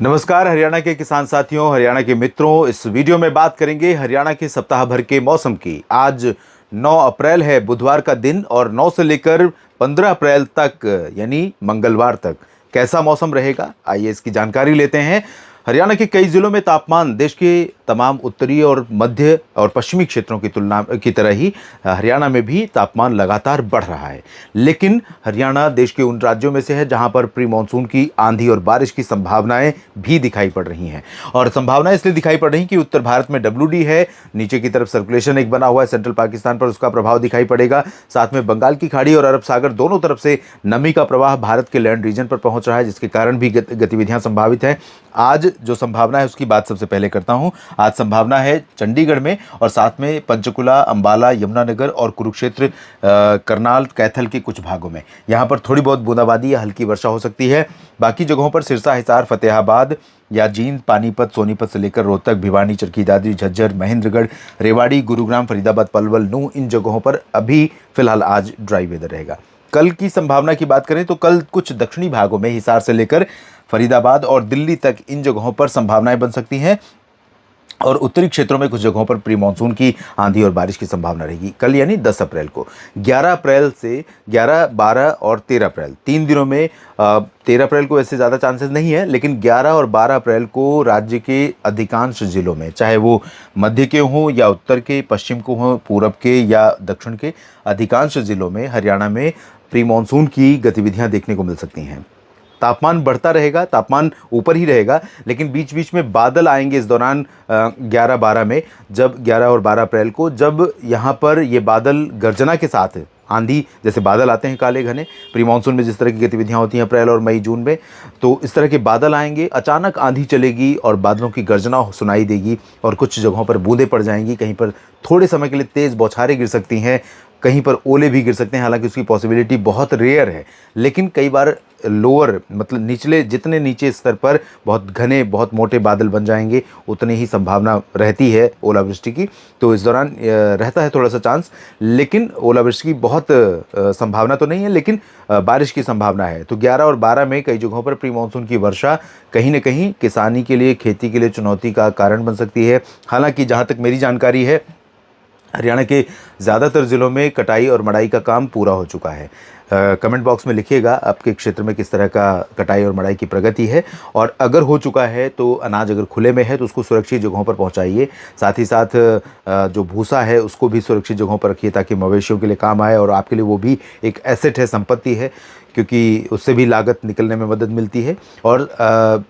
नमस्कार हरियाणा के किसान साथियों, हरियाणा के मित्रों। इस वीडियो में बात करेंगे हरियाणा के सप्ताह भर के मौसम की। आज 9 अप्रैल है, बुधवार का दिन, और 9 से लेकर 15 अप्रैल तक यानी मंगलवार तक कैसा मौसम रहेगा, आइए इसकी जानकारी लेते हैं। हरियाणा के कई जिलों में तापमान देश के तमाम उत्तरी और मध्य और पश्चिमी क्षेत्रों की तुलना की तरह ही हरियाणा में भी तापमान लगातार बढ़ रहा है। लेकिन हरियाणा देश के उन राज्यों में से है जहां पर प्री मानसून की आंधी और बारिश की संभावनाएं भी दिखाई पड़ रही हैं। और संभावनाएं इसलिए दिखाई पड़ रही कि उत्तर भारत में WD है, नीचे की तरफ सर्कुलेशन एक बना हुआ है सेंट्रल पाकिस्तान पर, उसका प्रभाव दिखाई पड़ेगा। साथ में बंगाल की खाड़ी और अरब सागर दोनों तरफ से नमी का प्रवाह भारत के लैंड रीजन पर पहुंच रहा है, जिसके कारण भी गतिविधियां संभावित है। आज जो संभावना है उसकी बात सबसे पहले करता हूं। आज संभावना है चंडीगढ़ में और साथ में पंचकुला, अंबाला, यमुनानगर और कुरुक्षेत्र, करनाल, कैथल के कुछ भागों में यहां पर थोड़ी बहुत बूंदाबांदी या हल्की वर्षा हो सकती है। बाकी जगहों पर सिरसा, हिसार, फतेहाबाद या जींद, पानीपत, सोनीपत से लेकर रोहतक, भिवानी, चरखी दादरी, झज्जर, महेंद्रगढ़, रेवाड़ी, गुरुग्राम, फरीदाबाद, पलवल, नूंह, इन जगहों पर अभी फिलहाल आज ड्राई वेदर रहेगा। कल की संभावना की बात करें तो कल कुछ दक्षिणी भागों में हिसार से लेकर फरीदाबाद और दिल्ली तक इन जगहों पर संभावनाएं बन सकती हैं, और उत्तरी क्षेत्रों में कुछ जगहों पर प्री मानसून की आंधी और बारिश की संभावना रहेगी। कल यानी 10 अप्रैल को। 11 अप्रैल से 11, 12 और 13 अप्रैल 3 दिनों में 13 अप्रैल को ऐसे ज़्यादा चांसेस नहीं है, लेकिन 11 और 12 अप्रैल को राज्य के अधिकांश जिलों में, चाहे वो मध्य के हों या उत्तर के, पश्चिम को हों, पूरब के या दक्षिण के, अधिकांश जिलों में हरियाणा में प्री मानसून की गतिविधियां देखने को मिल सकती हैं। तापमान बढ़ता रहेगा, तापमान ऊपर ही रहेगा, लेकिन बीच बीच में बादल आएंगे इस दौरान 11-12 में, जब 11 और 12 अप्रैल को, जब यहाँ पर ये बादल गर्जना के साथ आंधी, जैसे बादल आते हैं काले घने प्री मानसून में जिस तरह की गतिविधियां होती हैं अप्रैल और मई जून में, तो इस तरह के बादल आएंगे, अचानक आंधी चलेगी और बादलों की गर्जना सुनाई देगी और कुछ जगहों पर बूंदें पड़ जाएंगी। कहीं पर थोड़े समय के लिए तेज़ बौछारें गिर सकती हैं, कहीं पर ओले भी गिर सकते हैं। हालांकि उसकी पॉसिबिलिटी बहुत रेयर है, लेकिन कई बार लोअर मतलब निचले, जितने नीचे स्तर पर बहुत घने, बहुत मोटे बादल बन जाएंगे, उतनी ही संभावना रहती है ओलावृष्टि की। तो इस दौरान रहता है थोड़ा सा चांस, लेकिन ओलावृष्टि की बहुत संभावना तो नहीं है, लेकिन बारिश की संभावना है। तो 11 और 12 में कई जगहों पर प्री मानसून की वर्षा कहीं न कहीं किसानी के लिए, खेती के लिए चुनौती का कारण बन सकती है। हालांकि जहाँ तक मेरी जानकारी है, हरियाणा के ज़्यादातर ज़िलों में कटाई और मड़ाई का काम पूरा हो चुका है। कमेंट बॉक्स में लिखिएगा आपके क्षेत्र में किस तरह का कटाई और मड़ाई की प्रगति है, और अगर हो चुका है तो अनाज अगर खुले में है तो उसको सुरक्षित जगहों पर पहुंचाइए। साथ ही साथ जो भूसा है उसको भी सुरक्षित जगहों पर रखिए ताकि मवेशियों के लिए काम आए, और आपके लिए वो भी एक एसेट है, संपत्ति है, क्योंकि उससे भी लागत निकलने में मदद मिलती है। और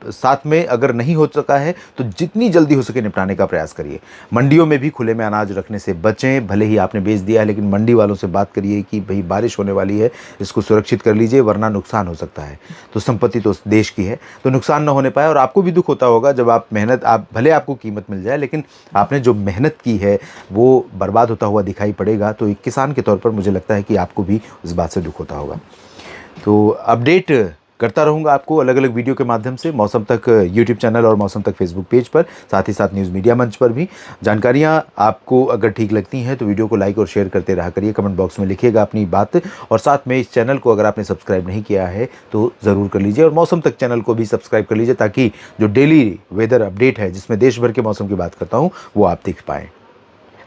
साथ में अगर नहीं हो सका है तो जितनी जल्दी हो सके निपटाने का प्रयास करिए। मंडियों में भी खुले में अनाज रखने से बचें। भले ही आपने बेच दिया है, लेकिन मंडी वालों से बात करिए कि भाई बारिश होने वाली है, इसको सुरक्षित कर लीजिए वरना नुकसान हो सकता है। तो संपत्ति तो उस देश की है, तो नुकसान न होने पाए। और आपको भी दुख होता होगा जब आप मेहनत, आप भले आपको कीमत मिल जाए, लेकिन आपने जो मेहनत की है वो बर्बाद होता हुआ दिखाई पड़ेगा। तो एक किसान के तौर पर मुझे लगता है कि आपको भी इस बात से दुख होता होगा। तो अपडेट करता रहूँगा आपको अलग अलग वीडियो के माध्यम से, मौसम तक यूट्यूब चैनल और मौसम तक फेसबुक पेज पर, साथ ही साथ न्यूज़ मीडिया मंच पर भी। जानकारियाँ आपको अगर ठीक लगती हैं तो वीडियो को लाइक और शेयर करते रहा करिए। कमेंट बॉक्स में लिखिएगा अपनी बात, और साथ में इस चैनल को अगर आपने सब्सक्राइब नहीं किया है तो ज़रूर कर लीजिए, और मौसम तक चैनल को भी सब्सक्राइब कर लीजिए ताकि जो डेली वेदर अपडेट है जिसमें देश भर के मौसम की बात करता हूँ वो आप देख पाएँ।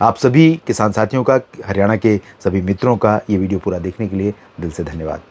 आप सभी किसान साथियों का, हरियाणा के सभी मित्रों का ये वीडियो पूरा देखने के लिए दिल से धन्यवाद।